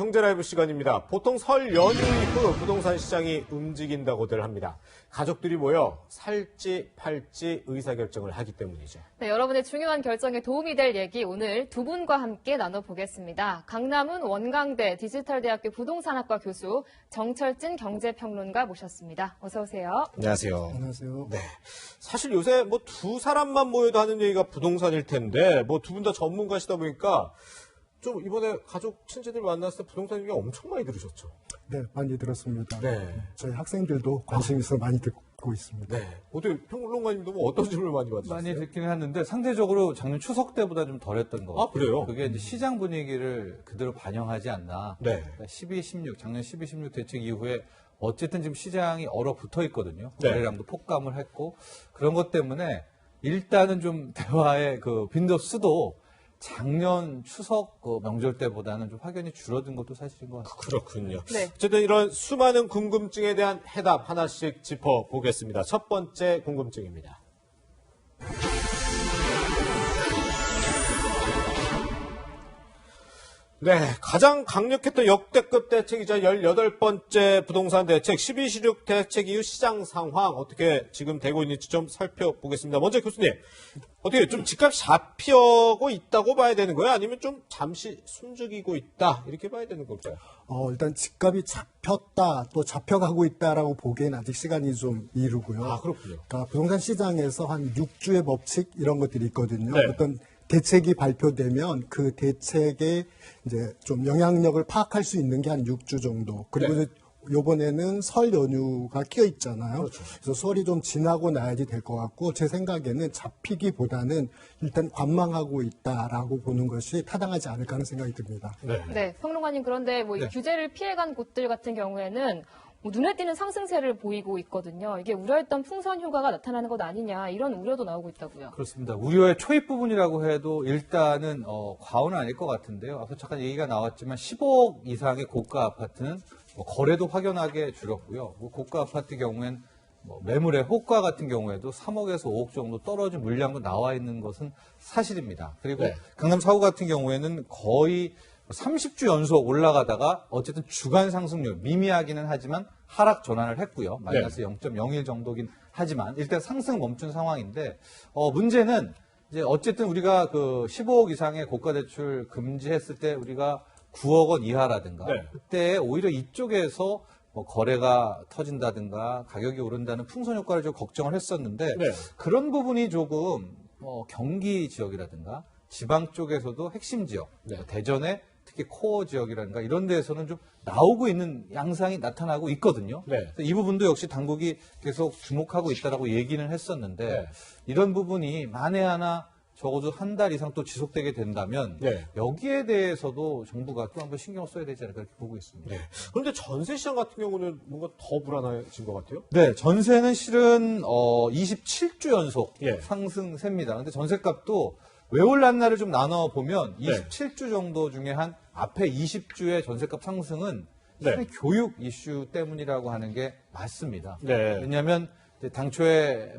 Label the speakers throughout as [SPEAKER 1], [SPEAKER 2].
[SPEAKER 1] 경제라이브 시간입니다. 보통 설 연휴 이후 부동산 시장이 움직인다고들 합니다. 가족들이 모여 살지 팔지 의사결정을 하기 때문이죠.
[SPEAKER 2] 네, 여러분의 중요한 결정에 도움이 될 얘기 오늘 두 분과 함께 나눠보겠습니다. 강남은 원광대 디지털대학교 부동산학과 교수 정철진 경제평론가 모셨습니다. 어서 오세요.
[SPEAKER 1] 안녕하세요.
[SPEAKER 3] 안녕하세요.
[SPEAKER 1] 네, 사실 요새 뭐 두 사람만 모여도 하는 얘기가 부동산일 텐데 뭐 두 분 다 전문가시다 보니까 좀 이번에 가족 친지들 만났을 때 부동산 얘기가 엄청 많이 들으셨죠?
[SPEAKER 3] 네, 많이 들었습니다.
[SPEAKER 1] 네.
[SPEAKER 3] 저희 학생들도 관심 있어 많이 듣고 있습니다.
[SPEAKER 1] 네. 어떻게 평론가님도 뭐 어떤 질문을 많이 받으셨어요?
[SPEAKER 4] 많이 듣기는 했는데 상대적으로 작년 추석 때보다 좀 덜했던 것 같아요.
[SPEAKER 1] 아, 그래요?
[SPEAKER 4] 그게 이제 시장 분위기를 그대로 반영하지 않나.
[SPEAKER 1] 네.
[SPEAKER 4] 12, 16, 작년 12, 16 대책 이후에 어쨌든 지금 시장이 얼어붙어 있거든요.
[SPEAKER 1] 네.
[SPEAKER 4] 거래량도 폭감을 했고 그런 것 때문에 일단은 좀 대화의 그 빈도수도 작년 추석 명절 때보다는 좀 확연히 줄어든 것도 사실인 것 같아요.
[SPEAKER 1] 그렇군요.
[SPEAKER 2] 네.
[SPEAKER 1] 어쨌든 이런 수많은 궁금증에 대한 해답 하나씩 짚어보겠습니다. 첫 번째 궁금증입니다. 네, 가장 강력했던 역대급 대책이자 18번째 부동산 대책, 12.16 대책 이후 시장 상황 어떻게 지금 되고 있는지 좀 살펴보겠습니다. 먼저 교수님, 어떻게 좀 집값이 잡히고 있다고 봐야 되는 거예요? 아니면 좀 잠시 숨죽이고 있다 이렇게 봐야 되는 걸까요?
[SPEAKER 3] 일단 집값이 잡혔다, 또 잡혀가고 있다라고 보기에는 아직 시간이 좀 이르고요.
[SPEAKER 1] 아, 그렇군요.
[SPEAKER 3] 그러니까 부동산 시장에서 한 6주의 법칙 이런 것들이 있거든요.
[SPEAKER 1] 네.
[SPEAKER 3] 어떤 대책이 발표되면 그 대책의 이제 좀 영향력을 파악할 수 있는 게 한 6주 정도. 그리고
[SPEAKER 1] 네.
[SPEAKER 3] 이제 요번에는 설 연휴가 끼어 있잖아요.
[SPEAKER 1] 그렇죠.
[SPEAKER 3] 그래서 설이 좀 지나고 나야지 될 것 같고, 제 생각에는 잡히기보다는 일단 관망하고 있다라고 보는 것이 타당하지 않을까 하는 생각이 듭니다.
[SPEAKER 1] 네.
[SPEAKER 2] 네, 평론가님 그런데 뭐 이
[SPEAKER 1] 네.
[SPEAKER 2] 규제를 피해간 곳들 같은 경우에는 뭐 눈에 띄는 상승세를 보이고 있거든요. 이게 우려했던 풍선 효과가 나타나는 것 아니냐 이런 우려도 나오고 있다고요.
[SPEAKER 4] 그렇습니다. 우려의 초입 부분이라고 해도 일단은 과언은 아닐 것 같은데요. 앞서 잠깐 얘기가 나왔지만 15억 이상의 고가 아파트는 거래도 확연하게 줄었고요. 고가 아파트 경우엔 매물의 호가 같은 경우에도 3억에서 5억 정도 떨어진 물량도 나와 있는 것은 사실입니다. 그리고
[SPEAKER 1] 네.
[SPEAKER 4] 강남 4구 같은 경우에는 거의 30주 연속 올라가다가 어쨌든 주간 상승률 미미하기는 하지만 하락 전환을 했고요. 마이너스 0.01 정도긴 하지만 일단 상승 멈춘 상황인데 문제는 이제 어쨌든 우리가 그 15억 이상의 고가 대출 금지했을 때 우리가 9억 원 이하라든가
[SPEAKER 1] 네.
[SPEAKER 4] 그때 오히려 이쪽에서 거래가 터진다든가 가격이 오른다는 풍선 효과를 좀 걱정을 했었는데
[SPEAKER 1] 네.
[SPEAKER 4] 그런 부분이 조금 경기 지역이라든가 지방 쪽에서도 핵심 지역,
[SPEAKER 1] 네.
[SPEAKER 4] 대전의 특히 코어 지역이라든가 이런 데에서는 좀 나오고 있는 양상이 나타나고 있거든요.
[SPEAKER 1] 네.
[SPEAKER 4] 그래서 이 부분도 역시 당국이 계속 주목하고 있다라고 얘기는 했었는데
[SPEAKER 1] 네.
[SPEAKER 4] 이런 부분이 만에 하나 적어도 한 달 이상 또 지속되게 된다면
[SPEAKER 1] 네.
[SPEAKER 4] 여기에 대해서도 정부가 또 한번 신경을 써야 되지 않을까 이렇게 보고 있습니다.
[SPEAKER 1] 네. 그런데 전세 시장 같은 경우는 뭔가 더 불안해진 것 같아요?
[SPEAKER 4] 네, 전세는 실은 27주 연속
[SPEAKER 1] 예.
[SPEAKER 4] 상승세입니다. 근데 전세값도 왜 올랐나를 좀 나눠 보면
[SPEAKER 1] 네.
[SPEAKER 4] 27주 정도 중에 한 앞에 20주의 전세값 상승은
[SPEAKER 1] 네.
[SPEAKER 4] 실은 교육 이슈 때문이라고 하는 게 맞습니다.
[SPEAKER 1] 네.
[SPEAKER 4] 왜냐하면 당초에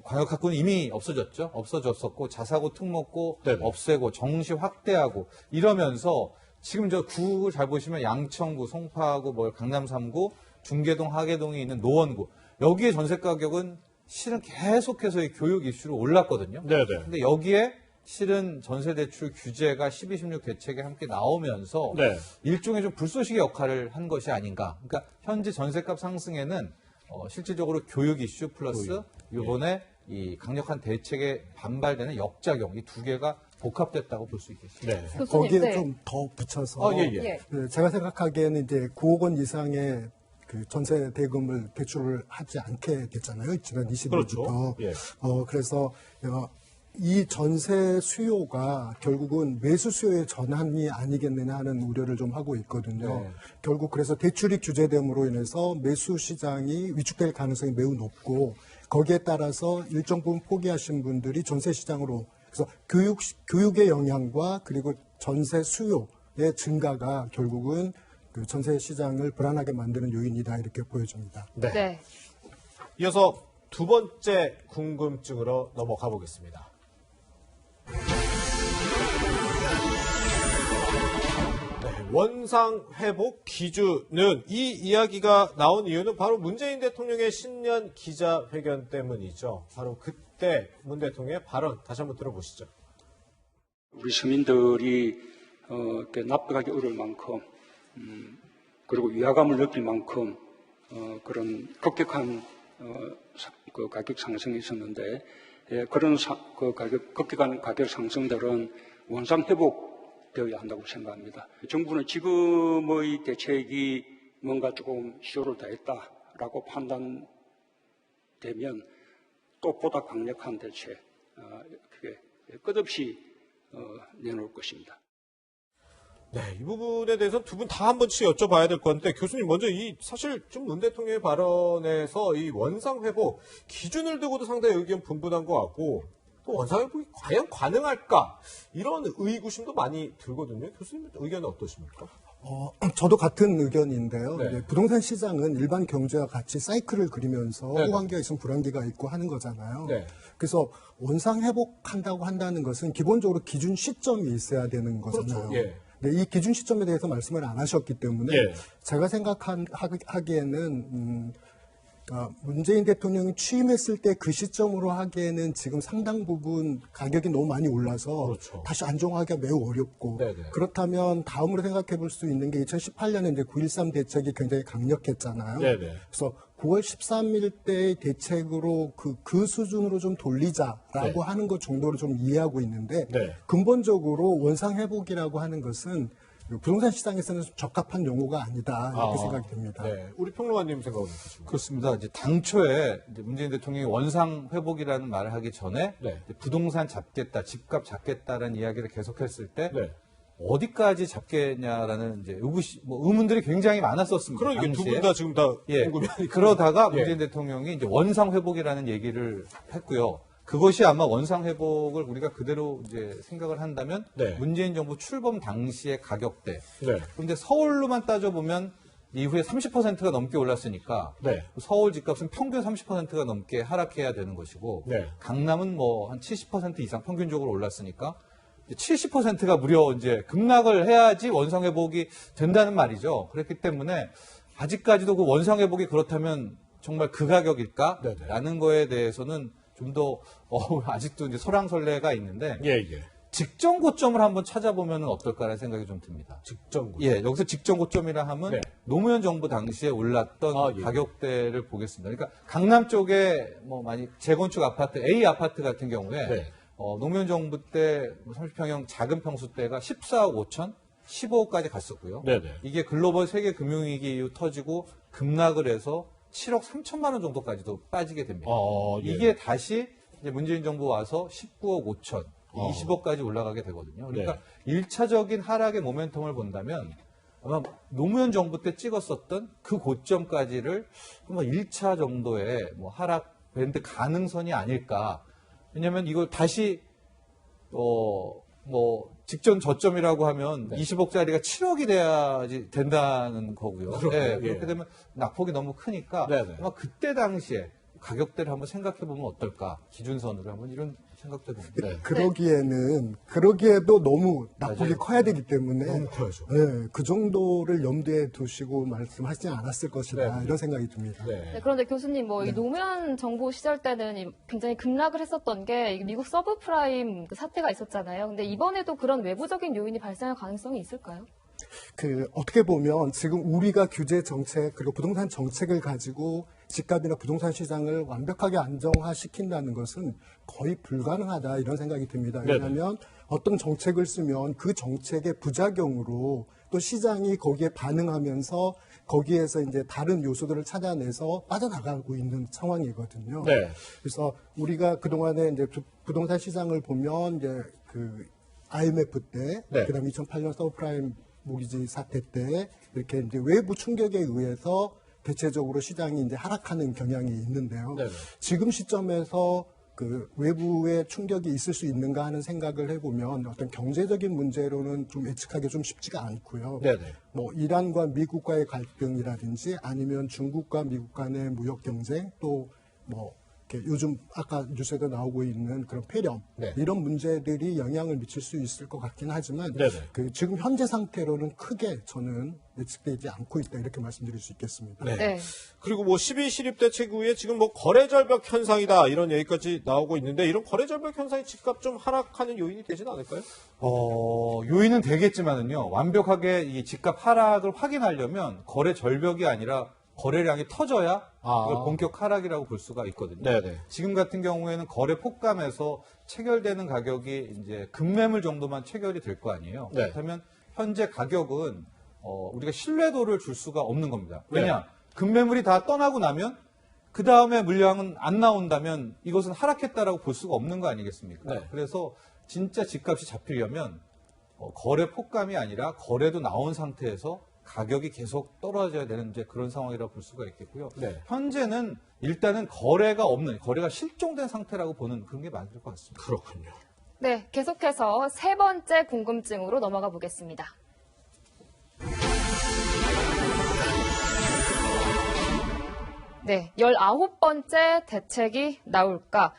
[SPEAKER 4] 광역학군은 이미 없어졌었고 자사고 특목고
[SPEAKER 1] 네네.
[SPEAKER 4] 없애고 정시 확대하고 이러면서 지금 저 구를 잘 보시면 양천구, 송파구, 강남 3구, 중계동, 하계동이 있는 노원구 여기에 전세 가격은 실은 계속해서 이 교육 이슈로 올랐거든요.
[SPEAKER 1] 네네.
[SPEAKER 4] 근데 여기에 실은 전세대출 규제가 12.16 대책에 함께 나오면서
[SPEAKER 1] 네.
[SPEAKER 4] 일종의 좀 불쏘시개 역할을 한 것이 아닌가. 그러니까 현재 전세값 상승에는 실질적으로 교육 이슈 플러스 이번에 이 강력한 대책에 반발되는 역작용 이 두 개가 복합됐다고 볼 수 있겠습니다.
[SPEAKER 1] 네.
[SPEAKER 2] 교수님,
[SPEAKER 3] 거기에
[SPEAKER 2] 네.
[SPEAKER 3] 좀 더 붙여서
[SPEAKER 1] 예.
[SPEAKER 2] 예.
[SPEAKER 3] 네, 제가 생각하기에는 이제 9억 원 이상의 그 전세 대금을 대출을 하지 않게 됐잖아요. 지난 20일부터.
[SPEAKER 1] 그렇죠. 예.
[SPEAKER 3] 그래서 이 전세 수요가 결국은 매수 수요의 전환이 아니겠느냐 하는 우려를 좀 하고 있거든요.
[SPEAKER 4] 네.
[SPEAKER 3] 결국 그래서 대출이 규제됨으로 인해서 매수 시장이 위축될 가능성이 매우 높고 거기에 따라서 일정 부분 포기하신 분들이 전세 시장으로 그래서 교육의 영향과 그리고 전세 수요의 증가가 결국은 그 전세 시장을 불안하게 만드는 요인이다 이렇게 보여집니다.
[SPEAKER 1] 네.
[SPEAKER 2] 네.
[SPEAKER 1] 이어서 두 번째 궁금증으로 넘어가 보겠습니다. 네, 원상 회복 기준은 이 이야기가 나온 이유는 바로 문재인 대통령의 신년 기자회견 때문이죠. 바로 그때 문 대통령의 발언 다시 한번 들어보시죠.
[SPEAKER 5] 우리 시민들이 납득하기 어려울 만큼 그리고 위화감을 느낄 만큼 그런 급격한 그 가격 상승이 있었는데 그런 급격한 가격 상승들은 원상 회복되어야 한다고 생각합니다. 정부는 지금의 대책이 뭔가 조금 시효를 다했다라고 판단되면 또 보다 강력한 대책 그게 끝없이 내놓을 것입니다.
[SPEAKER 1] 네, 이 부분에 대해서 두 분 다 한 번씩 여쭤봐야 될 것 같은데 교수님 먼저 사실 좀 문 대통령의 발언에서 이 원상 회복 기준을 두고도 상당히 의견 분분한 것 같고 또 원상 회복이 과연 가능할까 이런 의구심도 많이 들거든요. 교수님 의견은 어떠십니까?
[SPEAKER 3] 저도 같은 의견인데요.
[SPEAKER 1] 네.
[SPEAKER 3] 이제 부동산 시장은 일반 경제와 같이 사이클을 그리면서
[SPEAKER 1] 네.
[SPEAKER 3] 호황기가 있으면 불황기가 있고 하는 거잖아요.
[SPEAKER 1] 네.
[SPEAKER 3] 그래서 원상 회복한다고 한다는 것은 기본적으로 기준 시점이 있어야 되는 거잖아요.
[SPEAKER 1] 그렇죠. 예.
[SPEAKER 3] 네, 이 기준 시점에 대해서 말씀을 안 하셨기 때문에
[SPEAKER 1] 예.
[SPEAKER 3] 제가 생각하기에는 문재인 대통령이 취임했을 때 그 시점으로 하기에는 지금 상당 부분 가격이 너무 많이 올라서
[SPEAKER 1] 그렇죠.
[SPEAKER 3] 다시 안정하기가 매우 어렵고
[SPEAKER 1] 네네.
[SPEAKER 3] 그렇다면 다음으로 생각해 볼 수 있는 게 2018년에 이제 9.13 대책이 굉장히 강력했잖아요.
[SPEAKER 1] 네네.
[SPEAKER 3] 그래서 9월 13일 때의 대책으로 그 수준으로 좀 돌리자라고
[SPEAKER 1] 네.
[SPEAKER 3] 하는 것 정도로 좀 이해하고 있는데
[SPEAKER 1] 네.
[SPEAKER 3] 근본적으로 원상 회복이라고 하는 것은 부동산 시장에서는 적합한 용어가 아니다 이렇게 생각이 듭니다.
[SPEAKER 1] 네, 우리 평론가님 생각은 어떠십니까?
[SPEAKER 4] 그렇습니다. 이제 당초에 이제 문재인 대통령이 원상 회복이라는 말을 하기 전에
[SPEAKER 1] 네.
[SPEAKER 4] 이제 부동산 잡겠다, 집값 잡겠다라는 이야기를 계속했을 때
[SPEAKER 1] 네.
[SPEAKER 4] 어디까지 잡겠냐라는 이제 의문들이 굉장히 많았었습니다.
[SPEAKER 1] 그러니까 두
[SPEAKER 4] 당시에.
[SPEAKER 1] 분 다 지금 다
[SPEAKER 4] 예.
[SPEAKER 1] 궁금해하니까.
[SPEAKER 4] 그러다가
[SPEAKER 1] 예.
[SPEAKER 4] 문재인 대통령이 이제 원상 회복이라는 얘기를 했고요. 그것이 아마 원상 회복을 우리가 그대로 이제 생각을 한다면
[SPEAKER 1] 네.
[SPEAKER 4] 문재인 정부 출범 당시의 가격대.
[SPEAKER 1] 네.
[SPEAKER 4] 그런데 서울로만 따져보면 이후에 30%가 넘게 올랐으니까
[SPEAKER 1] 네.
[SPEAKER 4] 서울 집값은 평균 30%가 넘게 하락해야 되는 것이고
[SPEAKER 1] 네.
[SPEAKER 4] 강남은 뭐 한 70% 이상 평균적으로 올랐으니까 70%가 무려 이제 급락을 해야지 원상 회복이 된다는 말이죠. 그렇기 때문에 아직까지도 그 원상 회복이 그렇다면 정말 그 가격일까?
[SPEAKER 1] 네네.
[SPEAKER 4] 라는 거에 대해서는 좀 더 아직도 이제 설왕설래가 있는데
[SPEAKER 1] 예, 예.
[SPEAKER 4] 직전 고점을 한번 찾아보면 어떨까라는 생각이 좀 듭니다.
[SPEAKER 1] 직전
[SPEAKER 4] 예, 여기서 직전 고점이라 하면
[SPEAKER 1] 네.
[SPEAKER 4] 노무현 정부 당시에 올랐던
[SPEAKER 1] 아, 예.
[SPEAKER 4] 가격대를 보겠습니다. 그러니까 강남 쪽에 뭐 많이 재건축 아파트, A 아파트 같은 경우에
[SPEAKER 1] 네.
[SPEAKER 4] 노무현 정부 때 30평형 작은 평수대가 14억 5천, 15억까지 갔었고요.
[SPEAKER 1] 네네.
[SPEAKER 4] 이게 글로벌 세계 금융위기 이후 터지고 급락을 해서 7억 3천만 원 정도까지도 빠지게 됩니다.
[SPEAKER 1] 예.
[SPEAKER 4] 이게 다시 이제 문재인 정부 와서 19억 5천, 20억까지 올라가게 되거든요. 그러니까
[SPEAKER 1] 네.
[SPEAKER 4] 1차적인 하락의 모멘텀을 본다면 아마 노무현 정부 때 찍었었던 그 고점까지를 아마 1차 정도의 뭐 하락 밴드 가능선이 아닐까. 왜냐하면 이걸 다시 직전 저점이라고 하면
[SPEAKER 1] 네.
[SPEAKER 4] 20억짜리가 7억이 돼야지 된다는 거고요. 네,
[SPEAKER 1] 예.
[SPEAKER 4] 그렇게 되면 낙폭이 너무 크니까
[SPEAKER 1] 네네.
[SPEAKER 4] 아마 그때 당시에 가격대를 한번 생각해 보면 어떨까 기준선으로 한번 이런 생각도 해봅니다.
[SPEAKER 1] 네.
[SPEAKER 3] 그러기에도 너무 낙폭이
[SPEAKER 4] 맞아요.
[SPEAKER 3] 커야 되기 때문에
[SPEAKER 1] 너무 커야죠.
[SPEAKER 3] 네, 그 정도를 염두에 두시고 말씀하지 않았을 것이다
[SPEAKER 1] 네.
[SPEAKER 3] 이런 생각이 듭니다.
[SPEAKER 2] 네, 그런데 교수님, 이 노무현 정부 시절 때는 굉장히 급락을 했었던 게 미국 서브프라임 그 사태가 있었잖아요. 근데 이번에도 그런 외부적인 요인이 발생할 가능성이 있을까요?
[SPEAKER 3] 어떻게 보면 지금 우리가 규제 정책 그리고 부동산 정책을 가지고 집값이나 부동산 시장을 완벽하게 안정화시킨다는 것은 거의 불가능하다 이런 생각이 듭니다.
[SPEAKER 1] 네네.
[SPEAKER 3] 왜냐하면 어떤 정책을 쓰면 그 정책의 부작용으로 또 시장이 거기에 반응하면서 거기에서 이제 다른 요소들을 찾아내서 빠져나가고 있는 상황이거든요.
[SPEAKER 1] 네.
[SPEAKER 3] 그래서 우리가 그동안에 이제 부동산 시장을 보면 이제 그 IMF 때,
[SPEAKER 1] 네.
[SPEAKER 3] 그다음에 2008년 서브프라임 모기지 사태 때 이렇게 이제 외부 충격에 의해서 대체적으로 시장이 이제 하락하는 경향이 있는데요.
[SPEAKER 1] 네네.
[SPEAKER 3] 지금 시점에서 그 외부의 충격이 있을 수 있는가 하는 생각을 해보면 어떤 경제적인 문제로는 좀 예측하기 좀 쉽지가 않고요.
[SPEAKER 1] 네네.
[SPEAKER 3] 뭐 이란과 미국과의 갈등이라든지 아니면 중국과 미국 간의 무역 경쟁 또 뭐 이렇게 요즘 아까 뉴스에도 나오고 있는 그런 폐렴
[SPEAKER 1] 네.
[SPEAKER 3] 이런 문제들이 영향을 미칠 수 있을 것 같긴 하지만
[SPEAKER 1] 네네.
[SPEAKER 3] 지금 현재 상태로는 크게 저는 예측되지 않고 있다 이렇게 말씀드릴 수 있겠습니다.
[SPEAKER 1] 네.
[SPEAKER 2] 네.
[SPEAKER 1] 그리고 뭐 12시립 대책 이후에 지금 뭐 거래 절벽 현상이다 이런 얘기까지 나오고 있는데 이런 거래 절벽 현상이 집값 좀 하락하는 요인이 되지는 않을까요?
[SPEAKER 4] 요인은 되겠지만은요, 완벽하게 이 집값 하락을 확인하려면 거래 절벽이 아니라 거래량이 터져야 이걸 본격 하락이라고 볼 수가 있거든요.
[SPEAKER 1] 네네.
[SPEAKER 4] 지금 같은 경우에는 거래 폭감에서 체결되는 가격이 이제 급매물 정도만 체결이 될 거 아니에요.
[SPEAKER 1] 네.
[SPEAKER 4] 그렇다면 현재 가격은 우리가 신뢰도를 줄 수가 없는 겁니다. 왜냐?
[SPEAKER 1] 네.
[SPEAKER 4] 급매물이 다 떠나고 나면 그 다음에 물량은 안 나온다면 이것은 하락했다라고 볼 수가 없는 거 아니겠습니까?
[SPEAKER 1] 네.
[SPEAKER 4] 그래서 진짜 집값이 잡히려면 거래 폭감이 아니라 거래도 나온 상태에서 가격이 계속 떨어져야 되는 이제 그런 상황이라고 볼 수가 있겠고요.
[SPEAKER 1] 네.
[SPEAKER 4] 현재는 일단은 거래가 없는, 거래가 실종된 상태라고 보는 그런 게 맞을 것 같습니다.
[SPEAKER 1] 그렇군요.
[SPEAKER 2] 네, 계속해서 세 번째 궁금증으로 넘어가 보겠습니다. 네, 19번째 대책이 나올까?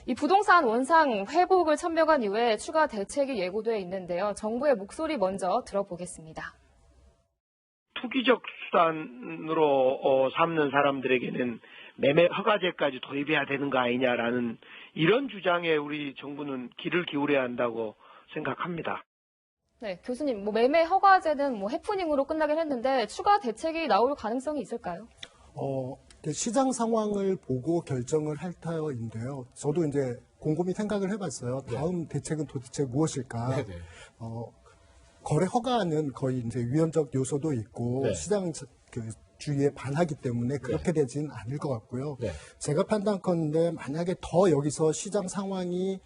[SPEAKER 2] 이 부동산 원상 회복을 천명한 이후에 추가 대책이 예고돼 있는데요. 정부의 목소리 먼저 들어보겠습니다.
[SPEAKER 6] 투기적 수단으로 삼는 사람들에게는 매매 허가제까지 도입해야 되는 거 아니냐라는 이런 주장에 우리 정부는 귀를 기울여야 한다고 생각합니다.
[SPEAKER 2] 네, 교수님, 뭐 매매 허가제는 뭐 해프닝으로 끝나긴 했는데 추가 대책이 나올 가능성이 있을까요?
[SPEAKER 3] 시장 상황을 보고 결정을 할 터인데요. 저도 이제 곰곰이 생각을 해봤어요. 다음 대책은 도대체 무엇일까?
[SPEAKER 1] 네네.
[SPEAKER 3] 거래 허가는 거의 이제 위헌적 요소도 있고
[SPEAKER 1] 네.
[SPEAKER 3] 시장 주의에 반하기 때문에 그렇게 되지는 않을 것 같고요.
[SPEAKER 1] 네.
[SPEAKER 3] 제가 판단컨대 만약에 더 여기서 시장 상황이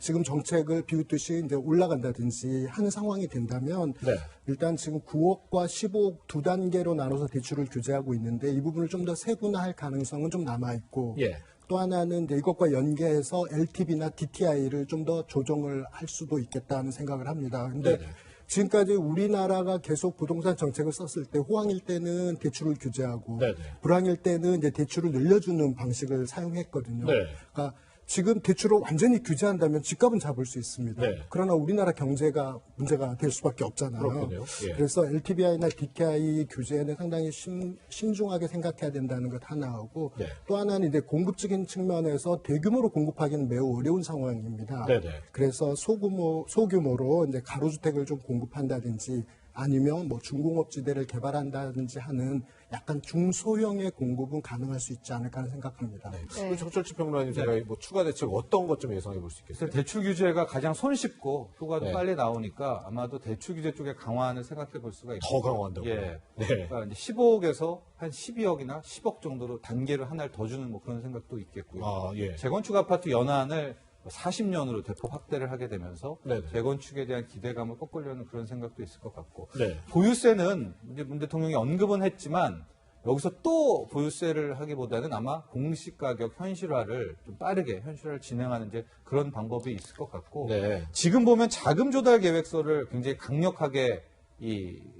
[SPEAKER 3] 지금 정책을 비웃듯이 이제 올라간다든지 하는 상황이 된다면
[SPEAKER 1] 네.
[SPEAKER 3] 일단 지금 9억과 15억 두 단계로 나눠서 대출을 규제하고 있는데 이 부분을 좀 더 세분화할 가능성은 좀 남아 있고
[SPEAKER 1] 예.
[SPEAKER 3] 또 하나는 이제 이것과 연계해서 LTV나 DTI를 좀 더 조정을 할 수도 있겠다는 생각을 합니다. 근데
[SPEAKER 1] 네네.
[SPEAKER 3] 지금까지 우리나라가 계속 부동산 정책을 썼을 때 호황일 때는 대출을 규제하고
[SPEAKER 1] 네네.
[SPEAKER 3] 불황일 때는 이제 대출을 늘려주는 방식을 사용했거든요.
[SPEAKER 1] 네.
[SPEAKER 3] 그러니까 지금 대출을 완전히 규제한다면 집값은 잡을 수 있습니다.
[SPEAKER 1] 네.
[SPEAKER 3] 그러나 우리나라 경제가 문제가 될 수밖에 없잖아요.
[SPEAKER 1] 그렇군요. 예.
[SPEAKER 3] 그래서 LTVI나 DTI 규제는 상당히 신중하게 생각해야 된다는 것 하나하고
[SPEAKER 1] 네.
[SPEAKER 3] 또 하나는 이제 공급적인 측면에서 대규모로 공급하기는 매우 어려운 상황입니다.
[SPEAKER 1] 네네.
[SPEAKER 3] 그래서 소규모로 이제 가로주택을 좀 공급한다든지 아니면 뭐 중공업지대를 개발한다든지 하는 약간 중소형의 공급은 가능할 수 있지 않을까 하는 생각합니다.
[SPEAKER 1] 우리 정철치 평론가님 생각에 뭐 추가 대책 어떤 것 좀 예상해 볼 수 있겠어요?
[SPEAKER 4] 그래서 대출 규제가 가장 손쉽고 효과도
[SPEAKER 1] 네.
[SPEAKER 4] 빨리 나오니까 아마도 대출 규제 쪽의 강화를 생각해 볼 수가 있고
[SPEAKER 1] 더 강화한다고요?
[SPEAKER 4] 예.
[SPEAKER 1] 네.
[SPEAKER 4] 그러니까 이제 15억에서 한 12억이나 10억 정도로 단계를 하나를 더 주는 뭐 그런 생각도 있겠고요.
[SPEAKER 1] 아, 예.
[SPEAKER 4] 재건축 아파트 연한을 40년으로 대폭 확대를 하게 되면서
[SPEAKER 1] 네네.
[SPEAKER 4] 재건축에 대한 기대감을 꺾으려는 그런 생각도 있을 것 같고
[SPEAKER 1] 네.
[SPEAKER 4] 보유세는 이제 문 대통령이 언급은 했지만 여기서 또 보유세를 하기보다는 아마 공시가격 현실화를 좀 빠르게 현실화를 진행하는 이제 그런 방법이 있을 것 같고
[SPEAKER 1] 네.
[SPEAKER 4] 지금 보면 자금 조달 계획서를 굉장히 강력하게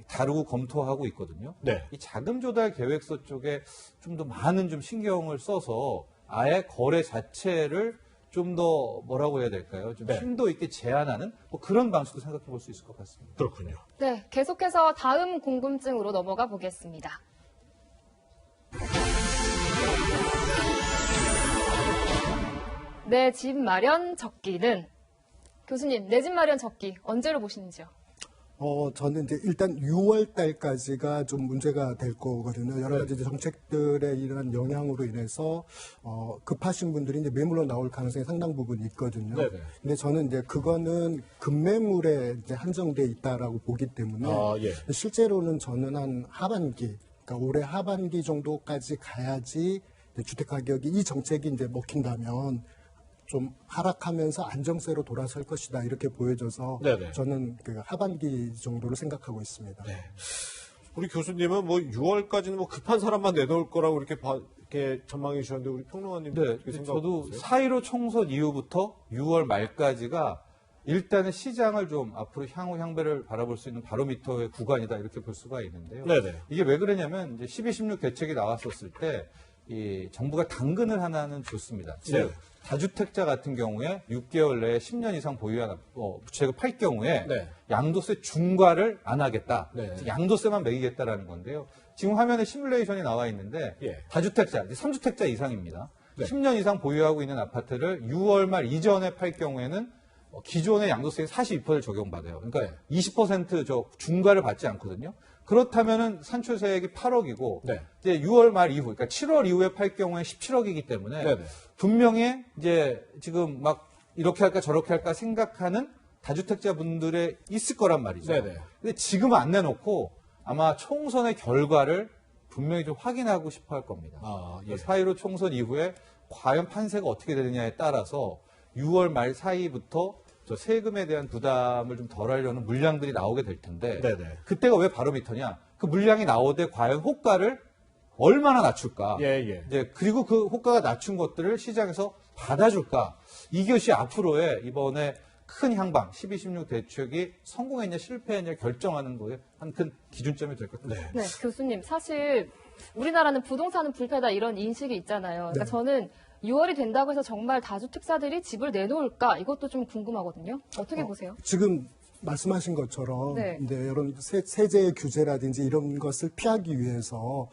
[SPEAKER 4] 다루고 검토하고 있거든요.
[SPEAKER 1] 네.
[SPEAKER 4] 이 자금 조달 계획서 쪽에 좀 더 많은 좀 신경을 써서 아예 거래 자체를 좀 더 뭐라고 해야 될까요? 좀
[SPEAKER 1] 네.
[SPEAKER 4] 심도 있게 제한하는 뭐 그런 방식도 생각해 볼 수 있을 것 같습니다.
[SPEAKER 1] 그렇군요.
[SPEAKER 2] 네, 계속해서 다음 궁금증으로 넘어가 보겠습니다. 내 집 마련 적기는 교수님, 내 집 마련 적기 언제로 보시는지요?
[SPEAKER 3] 저는 이제 일단 6월 달까지가 좀 문제가 될 거거든요. 여러 가지 이제 정책들의 이러한 영향으로 인해서 급하신 분들이 이제 매물로 나올 가능성이 상당 부분 있거든요.
[SPEAKER 1] 네네.
[SPEAKER 3] 근데 저는 이제 그거는 급매물에 이제 한정돼 있다라고 보기 때문에
[SPEAKER 1] 아, 예.
[SPEAKER 3] 실제로는 저는 한 하반기, 그러니까 올해 하반기 정도까지 가야지 이제 주택 가격이 이 정책이 이제 먹힌다면 좀 하락하면서 안정세로 돌아설 것이다 이렇게 보여져서
[SPEAKER 1] 네네.
[SPEAKER 3] 저는 그 하반기 정도로 생각하고 있습니다.
[SPEAKER 1] 네. 우리 교수님은 뭐 6월까지는 뭐 급한 사람만 내놓을 거라고 이렇게 전망해 주셨는데 우리 평론가님
[SPEAKER 4] 네,
[SPEAKER 1] 어떻게
[SPEAKER 4] 저도
[SPEAKER 1] 생각하세요?
[SPEAKER 4] 4.15 총선 이후부터 6월 말까지가 일단은 시장을 좀 앞으로 향후 향배를 바라볼 수 있는 바로미터의 구간이다 이렇게 볼 수가 있는데요.
[SPEAKER 1] 네네.
[SPEAKER 4] 이게 왜 그러냐면 이제 12, 16 대책이 나왔었을 때 이 정부가 당근을 하나는 줬습니다. 즉
[SPEAKER 1] 네.
[SPEAKER 4] 다주택자 같은 경우에 6개월 내에 10년 이상 보유한 부채가 8 경우에
[SPEAKER 1] 네.
[SPEAKER 4] 양도세 중과를 안 하겠다.
[SPEAKER 1] 네.
[SPEAKER 4] 즉 양도세만 매기겠다라는 건데요. 지금 화면에 시뮬레이션이 나와 있는데
[SPEAKER 1] 예.
[SPEAKER 4] 다주택자, 3주택자 이상입니다.
[SPEAKER 1] 네.
[SPEAKER 4] 10년 이상 보유하고 있는 아파트를 6월 말 이전에 팔 경우에는 기존의 양도세의 42%를 적용받아요. 그러니까 20% 중과를 받지 않거든요. 그렇다면은 산출세액이 8억이고
[SPEAKER 1] 네.
[SPEAKER 4] 이제 6월 말 이후, 그러니까 7월 이후에 팔 경우에 17억이기 때문에
[SPEAKER 1] 네네.
[SPEAKER 4] 분명히 이제 지금 막 이렇게 할까 저렇게 할까 생각하는 다주택자 분들의 있을 거란 말이죠.
[SPEAKER 1] 네네.
[SPEAKER 4] 근데 지금은 안 내놓고 아마 총선의 결과를 분명히 좀 확인하고 싶어 할 겁니다.
[SPEAKER 1] 아, 예.
[SPEAKER 4] 4.15 총선 이후에 과연 판세가 어떻게 되느냐에 따라서 6월 말 사이부터 저 세금에 대한 부담을 좀 덜하려는 물량들이 나오게 될 텐데
[SPEAKER 1] 네네.
[SPEAKER 4] 그때가 왜 바로미터냐? 그 물량이 나오되 과연 호가를 얼마나 낮출까?
[SPEAKER 1] 예, 예.
[SPEAKER 4] 이제 그리고 그 호가가 낮춘 것들을 시장에서 받아줄까? 이것이 앞으로의 이번에 큰 향방 12, 16 대책이 성공했냐 실패했냐 결정하는 거에 한 큰 기준점이 될 것 같아요.
[SPEAKER 2] 네, 교수님. 사실 우리나라는 부동산은 불패다 이런 인식이 있잖아요. 그러니까
[SPEAKER 3] 네.
[SPEAKER 2] 저는 6월이 된다고 해서 정말 다주택자들이 집을 내놓을까? 이것도 좀 궁금하거든요. 어떻게 보세요?
[SPEAKER 3] 지금 말씀하신 것처럼
[SPEAKER 2] 네.
[SPEAKER 3] 이제 이런 세제의 규제라든지 이런 것을 피하기 위해서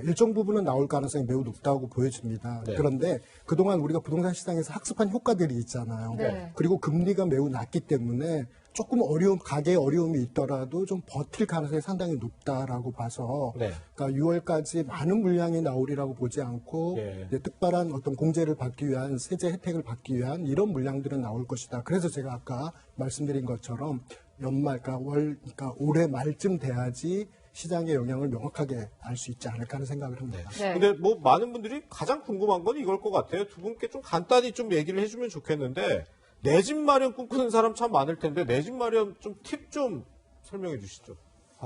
[SPEAKER 3] 일정 부분은 나올 가능성이 매우 높다고 보여집니다.
[SPEAKER 1] 네.
[SPEAKER 3] 그런데 그동안 우리가 부동산 시장에서 학습한 효과들이 있잖아요.
[SPEAKER 2] 네.
[SPEAKER 3] 그리고 금리가 매우 낮기 때문에 조금 가계에 어려움이 있더라도 좀 버틸 가능성이 상당히 높다라고 봐서
[SPEAKER 1] 네.
[SPEAKER 3] 그러니까 6월까지 많은 물량이 나오리라고 보지 않고
[SPEAKER 1] 예.
[SPEAKER 3] 이제 특별한 어떤 공제를 받기 위한 세제 혜택을 받기 위한 이런 물량들은 나올 것이다. 그래서 제가 아까 말씀드린 것처럼 연말, 그러니까 올해 말쯤 돼야지 시장의 영향을 명확하게 알 수 있지 않을까 하는 생각을 합니다.
[SPEAKER 2] 네.
[SPEAKER 1] 근데 뭐 많은 분들이 가장 궁금한 건 이걸 것 같아요. 두 분께 좀 간단히 좀 얘기를 해주면 좋겠는데 내 집 마련 꿈꾸는 사람 참 많을 텐데 내 집 마련 좀 팁 좀 설명해 주시죠.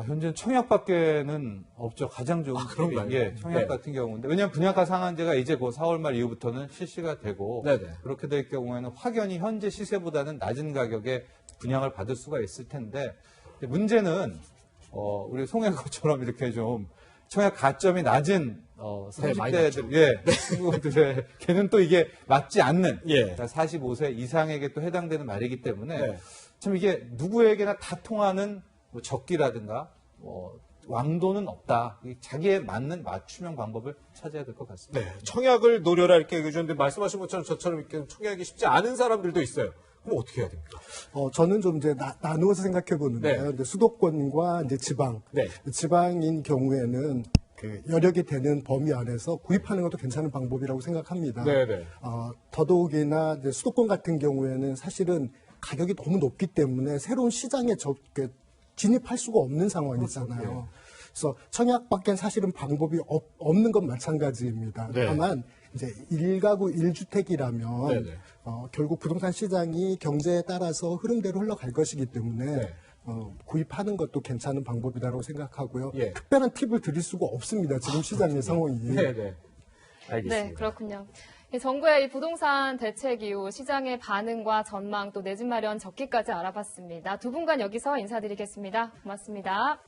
[SPEAKER 4] 현재 청약밖에는 없죠. 가장 좋은
[SPEAKER 1] 그런가요?
[SPEAKER 4] 팁이, 예, 청약
[SPEAKER 1] 네.
[SPEAKER 4] 같은 경우인데 왜냐하면 분양가 상한제가 이제 그 4월 말 이후부터는 실시가 되고
[SPEAKER 1] 네네.
[SPEAKER 4] 그렇게 될 경우에는 확연히 현재 시세보다는 낮은 가격에 분양을 받을 수가 있을 텐데 문제는 우리 송혜거처럼 이렇게 좀 청약 가점이 낮은
[SPEAKER 1] 네, 많이
[SPEAKER 4] 30대들, 친구들의 걔는 또 이게 맞지 않는
[SPEAKER 1] 예.
[SPEAKER 4] 45세 이상에게 또 해당되는 말이기 때문에
[SPEAKER 1] 네.
[SPEAKER 4] 참 이게 누구에게나 다 통하는 뭐 적기라든가 왕도는 없다. 자기에 맞는 맞춤형 방법을 찾아야 될 것 같습니다.
[SPEAKER 1] 네, 청약을 노려라 이렇게 얘기해주는데 말씀하신 것처럼 저처럼 이렇게 청약이 쉽지 않은 사람들도 있어요. 그럼 어떻게 해야 됩니까?
[SPEAKER 3] 저는 좀 이제 나누어서 생각해 보는데요.
[SPEAKER 1] 네.
[SPEAKER 3] 이제 수도권과 이제 지방,
[SPEAKER 1] 네.
[SPEAKER 3] 지방인 경우에는 그 여력이 되는 범위 안에서 구입하는 것도 괜찮은 방법이라고 생각합니다.
[SPEAKER 1] 네네.
[SPEAKER 3] 더더욱이나 이제 수도권 같은 경우에는 사실은 가격이 너무 높기 때문에 새로운 시장에 진입할 수가 없는 상황이잖아요. 그래서 청약밖엔 사실은 방법이 없는 건 마찬가지입니다.
[SPEAKER 1] 네.
[SPEAKER 3] 다만 이제 1가구 1주택이라면
[SPEAKER 1] 네네.
[SPEAKER 3] 결국 부동산 시장이 경제에 따라서 흐름대로 흘러갈 것이기 때문에
[SPEAKER 1] 네.
[SPEAKER 3] 구입하는 것도 괜찮은 방법이라고 생각하고요.
[SPEAKER 1] 예.
[SPEAKER 3] 특별한 팁을 드릴 수가 없습니다. 지금 시장의 상황이.
[SPEAKER 1] 네네. 알겠습니다.
[SPEAKER 2] 네, 그렇군요. 정부의 이 부동산 대책 이후 시장의 반응과 전망 또 내 집 마련 적기까지 알아봤습니다. 두 분간 여기서 인사드리겠습니다. 고맙습니다.